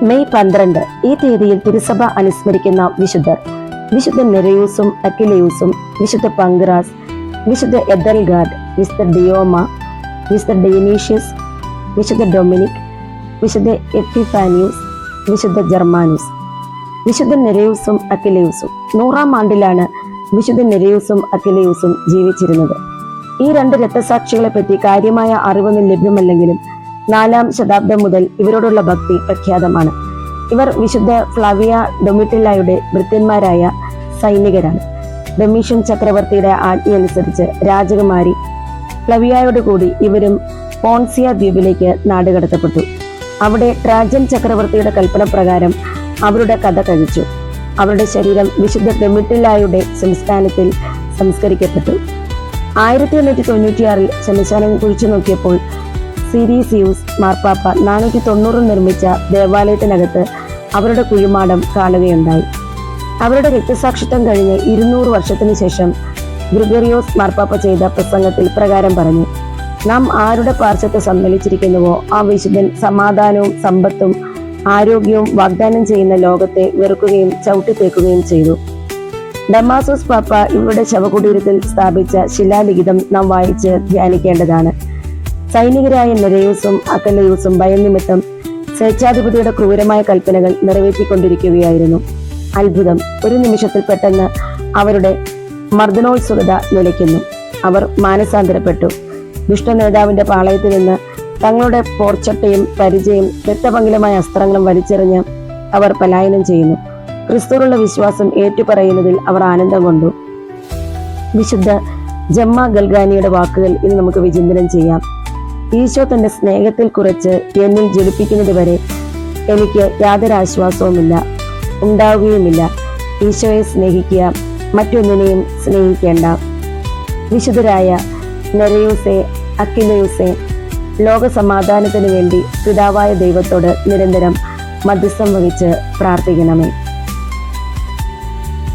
May 12 ഈ തീയതിയിൽ തിരുസഭ അനുസ്മരിക്കുന്ന വിശുദ്ധർ: വിശുദ്ധ നെരയൂസും അക്വിലയൂസും, വിശുദ്ധ പങ്ക്രാസ്, വിശുദ്ധ എദൽഗാർഡ്, വിശുദ്ധ ഡിയോമ, വിശുദ്ധ ഡെയ്നീഷ്യസ്, വിശുദ്ധ ഡൊമിനിക്, വിശുദ്ധ എപ്പിഫാനിയൂസ്, വിശുദ്ധ ജർമാനൂസ്. വിശുദ്ധ നെരയൂസും അക്വിലയൂസും 100-ാം ആണ്ടിലാണ് വിശുദ്ധ നെരയൂസും അക്വിലയൂസും ജീവിച്ചിരുന്നത്. ഈ രണ്ട് രക്തസാക്ഷികളെ പറ്റി കാര്യമായ അറിവൊന്നും ലഭ്യമല്ലെങ്കിലും 4-ാം ശതാബ്ദം മുതൽ ഇവരോടുള്ള ഭക്തി പ്രഖ്യാതമാണ്. ഇവർ വിശുദ്ധ ഫ്ലവിയ ഡൊമിറ്റില്ലയുടെ ഭൃത്യന്മാരായ സൈനികരാണ്. ഡൊമീഷ്യൻ ചക്രവർത്തിയുടെ ആജ്ഞയനുസരിച്ച് രാജകുമാരി ഫ്ലവിയയോട് കൂടി ഇവരും പോൺസിയ ദ്വീപിലേക്ക് നാടുകടത്തപ്പെട്ടു. അവിടെ ട്രാജൻ ചക്രവർത്തിയുടെ കൽപ്പന പ്രകാരം അവരുടെ കഥ കഴിച്ചു. അവരുടെ ശരീരം വിശുദ്ധ ഡൊമിറ്റില്ലയുടെ സംസ്ഥാനത്തിൽ സംസ്കരിക്കപ്പെട്ടു. 1896 ശ്മശാനം കുഴിച്ചു നോക്കിയപ്പോൾ സിരീസിയൂസ് മാർപ്പാപ്പ 490 നിർമ്മിച്ച ദേവാലയത്തിനകത്ത് അവരുടെ കുഴിമാടം കാണുകയുണ്ടായി. അവരുടെ രക്തസാക്ഷിത്വം കഴിഞ്ഞ് 200 വർഷത്തിനു ശേഷം ഗ്രിഗറിയോസ് മാർപ്പാപ്പ ചെയ്ത പ്രസംഗത്തിൽ പ്രകാരം പറഞ്ഞു: നാം ആരുടെ പാർശ്വത്തെ സമ്മേളിച്ചിരിക്കുന്നുവോ ആ വിശുദ്ധൻ സമാധാനവും സമ്പത്തും ആരോഗ്യവും വാഗ്ദാനം ചെയ്യുന്ന ലോകത്തെ വെറുക്കുകയും ചവിട്ടിത്തേക്കുകയും ചെയ്തു. ഡമാസോസ് പാപ്പ ഇവരുടെ ശവകുടീരത്തിൽ സ്ഥാപിച്ച ശിലാലിഖിതം നാം വായിച്ച് ധ്യാനിക്കേണ്ടതാണ്. സൈനികരായ നെരയൂസും അക്വിലയൂസും ഭയനിമിത്തം സ്വേച്ഛാധിപതിയുടെ ക്രൂരമായ കൽപ്പനകൾ നിറവേറ്റിക്കൊണ്ടിരിക്കുകയായിരുന്നു. അത്ഭുതം! ഒരു നിമിഷത്തിൽ പെട്ടെന്ന് അവരുടെ മർദ്ദനോത്സുകത നിലയ്ക്കുന്നു. അവർ മാനസാന്തരപ്പെട്ടു. ദുഷ്ടനേതാവിന്റെ പാളയത്തിൽ നിന്ന് തങ്ങളുടെ പോർച്ചട്ടയും പരിചയും രക്തപങ്കിലമായ അസ്ത്രങ്ങളും വലിച്ചെറിഞ്ഞ് അവർ പലായനം ചെയ്യുന്നു. ക്രിസ്തുവിലുള്ള വിശ്വാസം ഏറ്റുപറയുന്നതിൽ അവർ ആനന്ദം കൊണ്ടു. വിശുദ്ധ ജമ്മ ഗൽഗാനിയുടെ വാക്കുകൾ ഇനി നമുക്ക് വിചിന്തനം ചെയ്യാം. ഈശോ തന്റെ സ്നേഹത്തിൽ കുറച്ച് എന്നിൽ ജ്വലിപ്പിക്കുന്നത് വരെ എനിക്ക് യാതൊരു ആശ്വാസവുമില്ല, ഉണ്ടാവുകയുമില്ല. ഈശോയെ സ്നേഹിക്കുക, മറ്റൊന്നിനെയും സ്നേഹിക്കേണ്ട. വിശുദ്ധരായ നെരയൂസെ, അക്വിലയൂസെ, ലോക സമാധാനത്തിനു വേണ്ടി പിതാവായ ദൈവത്തോട് നിരന്തരം മധ്യസ്ഥം വഹിച്ച് പ്രാർത്ഥിക്കണമേ.